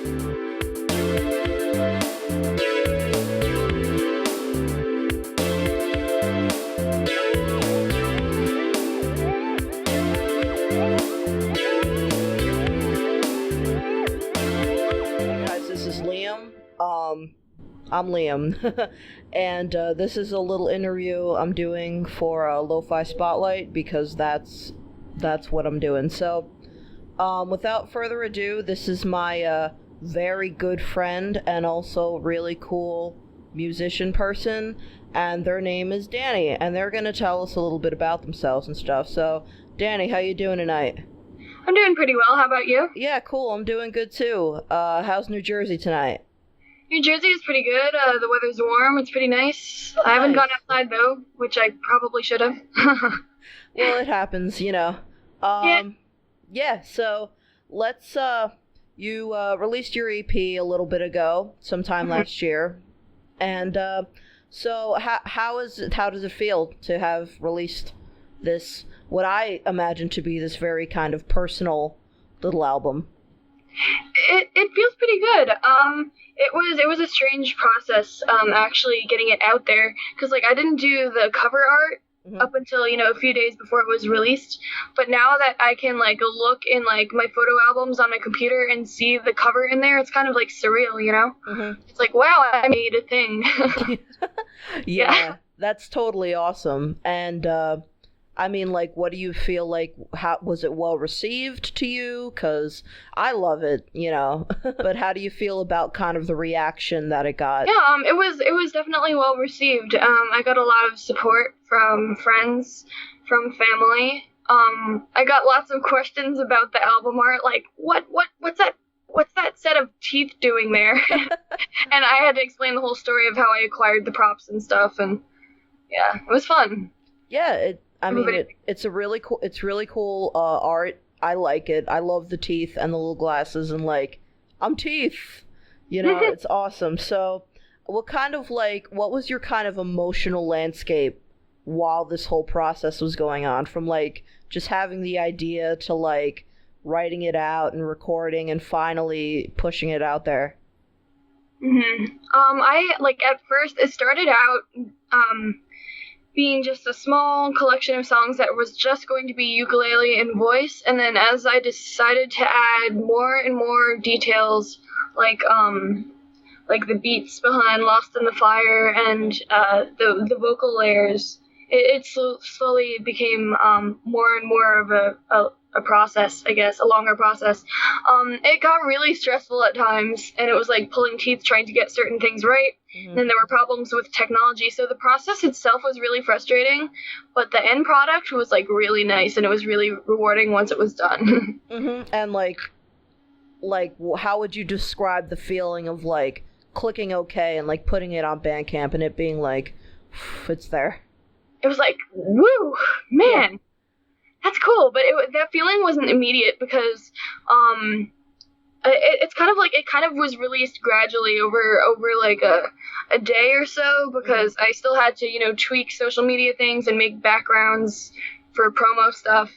Guys, this is Liam. I'm Liam, and this is a little interview I'm doing for Lo-Fi Spotlight because that's what I'm doing. So, without further ado, this is my very good friend and also really cool musician person, and their name is Danny, and they're gonna tell us a little bit about themselves and stuff. So, Danny, how you doing tonight? I'm doing pretty well. How about you? Yeah, cool. I'm doing good too. How's New Jersey tonight? New Jersey is pretty good. The weather's warm. It's pretty nice. I haven't gone outside though, which I probably should have. Well, it happens, you know. Yeah, so let's, you released your EP a little bit ago, sometime last year. And, so how does it feel to have released this, what I imagine to be this very kind of personal little album? It feels pretty good. It was a strange process, actually getting it out there, because like I didn't do the cover art up until a few days before it was released. But now that I can like look in like my photo albums on my computer and see the cover in there, it's kind of like surreal, you know? It's like, wow, I made a thing. Yeah, that's totally awesome. And I mean, like, what do you feel like? How was it well received to you? Because I love it, you know. But how do you feel about kind of the reaction that it got? Yeah, it was definitely well received. I got a lot of support from friends, from family. I got lots of questions about the album art, like what's that set of teeth doing there? And I had to explain the whole story of how I acquired the props and stuff, and yeah, it was fun. Yeah, it's really cool art. I like it. I love the teeth and the little glasses and like, I'm teeth. You know, it's awesome. So, what was your kind of emotional landscape while this whole process was going on? From like just having the idea to like writing it out and recording and finally pushing it out there. I like at first it started out being just a small collection of songs that was just going to be ukulele and voice, and then as I decided to add more and more details, like the beats behind Lost in the Fire and the vocal layers, it slowly became more and more of a process, I guess, a longer process. It got really stressful at times, and it was like pulling teeth trying to get certain things right. And then there were problems with technology, so the process itself was really frustrating, but the end product was like really nice, and it was really rewarding once it was done. And like how would you describe the feeling of like clicking OK and like putting it on Bandcamp and it being like, it's there? It was like, woo, man. Yeah. That's cool, but that feeling wasn't immediate because it's kind of like it kind of was released gradually over like a day or so, because I still had to tweak social media things and make backgrounds for promo stuff.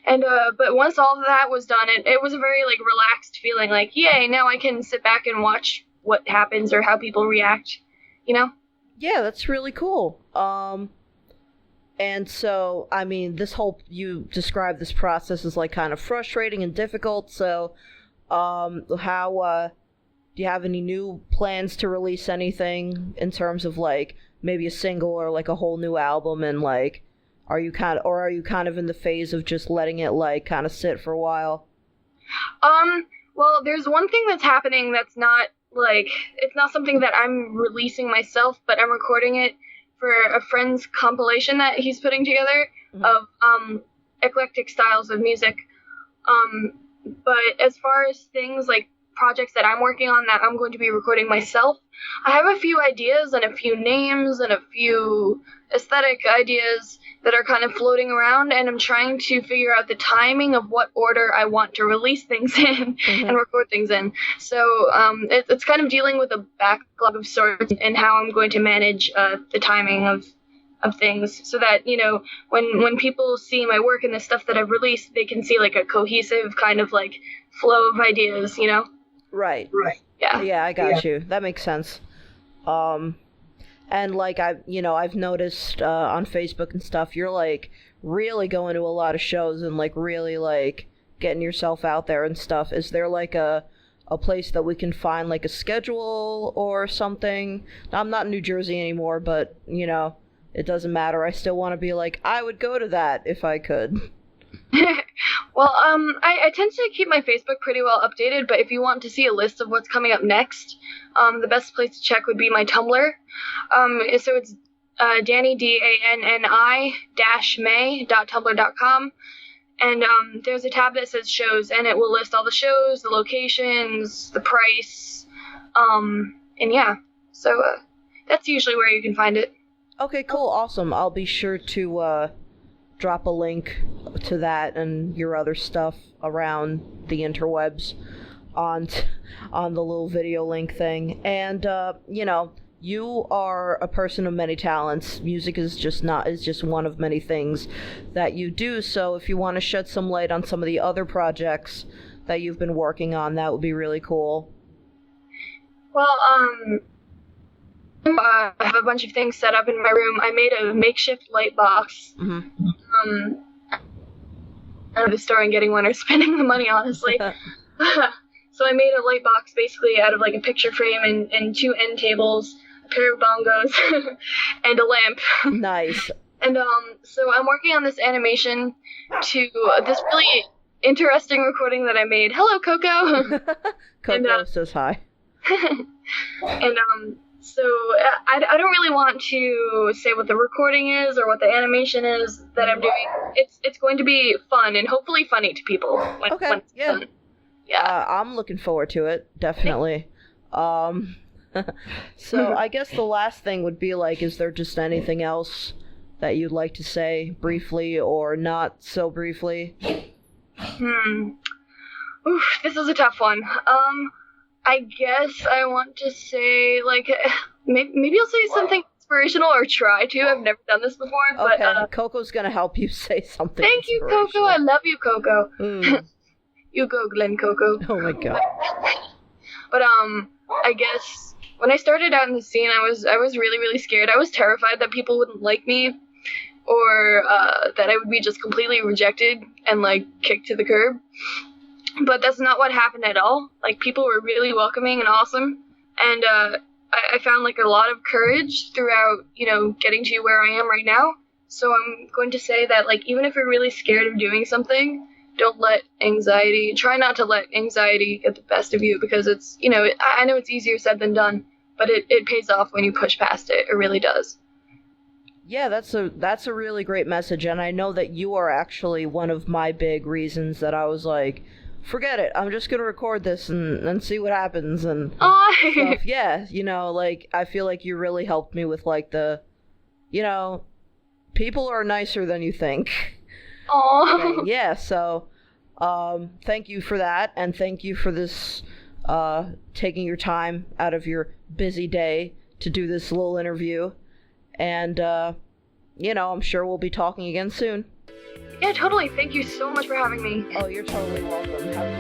And but once all of that was done, it was a very like relaxed feeling, like yay, now I can sit back and watch what happens or how people react, you know? Yeah, that's really cool. And so, I mean, you described this process as like kind of frustrating and difficult. So, how, do you have any new plans to release anything in terms of like maybe a single or like a whole new album? And like, are you kind of in the phase of just letting it like kind of sit for a while? Well, there's one thing that's happening that's not like, it's not something that I'm releasing myself, but I'm recording it for a friend's compilation that he's putting together of eclectic styles of music. But as far as things like projects that I'm working on that I'm going to be recording myself, I have a few ideas and a few names and a few aesthetic ideas that are kind of floating around, and I'm trying to figure out the timing of what order I want to release things in and record things in. So it's kind of dealing with a backlog of sorts and how I'm going to manage the timing of things, so that when people see my work and the stuff that I've released, they can see like a cohesive kind of like flow of ideas, Right. Yeah. Yeah, I got you. That makes sense. And like I've noticed on Facebook and stuff, you're like really going to a lot of shows and like really like getting yourself out there and stuff. Is there like a place that we can find like a schedule or something? I'm not in New Jersey anymore, but it doesn't matter. I still want to be like, I would go to that if I could. Well, I tend to keep my Facebook pretty well updated, but if you want to see a list of what's coming up next, the best place to check would be my Tumblr. So it's Danni, DANNI May.tumblr.com. And there's a tab that says shows, and it will list all the shows, the locations, the price, and yeah. So that's usually where you can find it. Okay, cool, awesome. I'll be sure to drop a link to that and your other stuff around the interwebs on the little video link thing. And you are a person of many talents. Music is just one of many things that you do. So if you want to shed some light on some of the other projects that you've been working on, that would be really cool. Well, I have a bunch of things set up in my room. I made a makeshift light box. Mm-hmm. Out of the store and getting one or spending the money, honestly. So I made a light box basically out of like a picture frame and 2 end tables, a pair of bongos, and a lamp. Nice. And so I'm working on this animation to this really interesting recording that I made. Hello, Coco. Coco says hi. And so I don't really want to say what the recording is or what the animation is that I'm doing. It's going to be fun and hopefully funny to people. When it's done. Yeah. I'm looking forward to it, definitely. So I guess the last thing would be like, is there just anything else that you'd like to say briefly or not so briefly? Oof, this is a tough one. I guess I want to say, like, maybe I'll say something inspirational or try to. I've never done this before. Okay, but, Coco's gonna help you say something. Thank you, Coco. I love you, Coco. You go, Glenn Coco. Oh my god. But I guess when I started out in the scene, I was really, really scared. I was terrified that people wouldn't like me, or that I would be just completely rejected and like kicked to the curb. But that's not what happened at all. Like, people were really welcoming and awesome. And I found, like, a lot of courage throughout, getting to where I am right now. So I'm going to say that, like, even if you're really scared of doing something, try not to let anxiety get the best of you, because it's, I know it's easier said than done, but it pays off when you push past it. It really does. Yeah, that's a really great message. And I know that you are actually one of my big reasons that I was like, forget it, I'm just gonna record this and see what happens and stuff. Yeah, like, I feel like you really helped me with like the, people are nicer than you think. Aww. Yeah, so thank you for that, and thank you for this taking your time out of your busy day to do this little interview. And I'm sure we'll be talking again soon. Yeah, totally. Thank you so much for having me. Oh, you're totally welcome. Have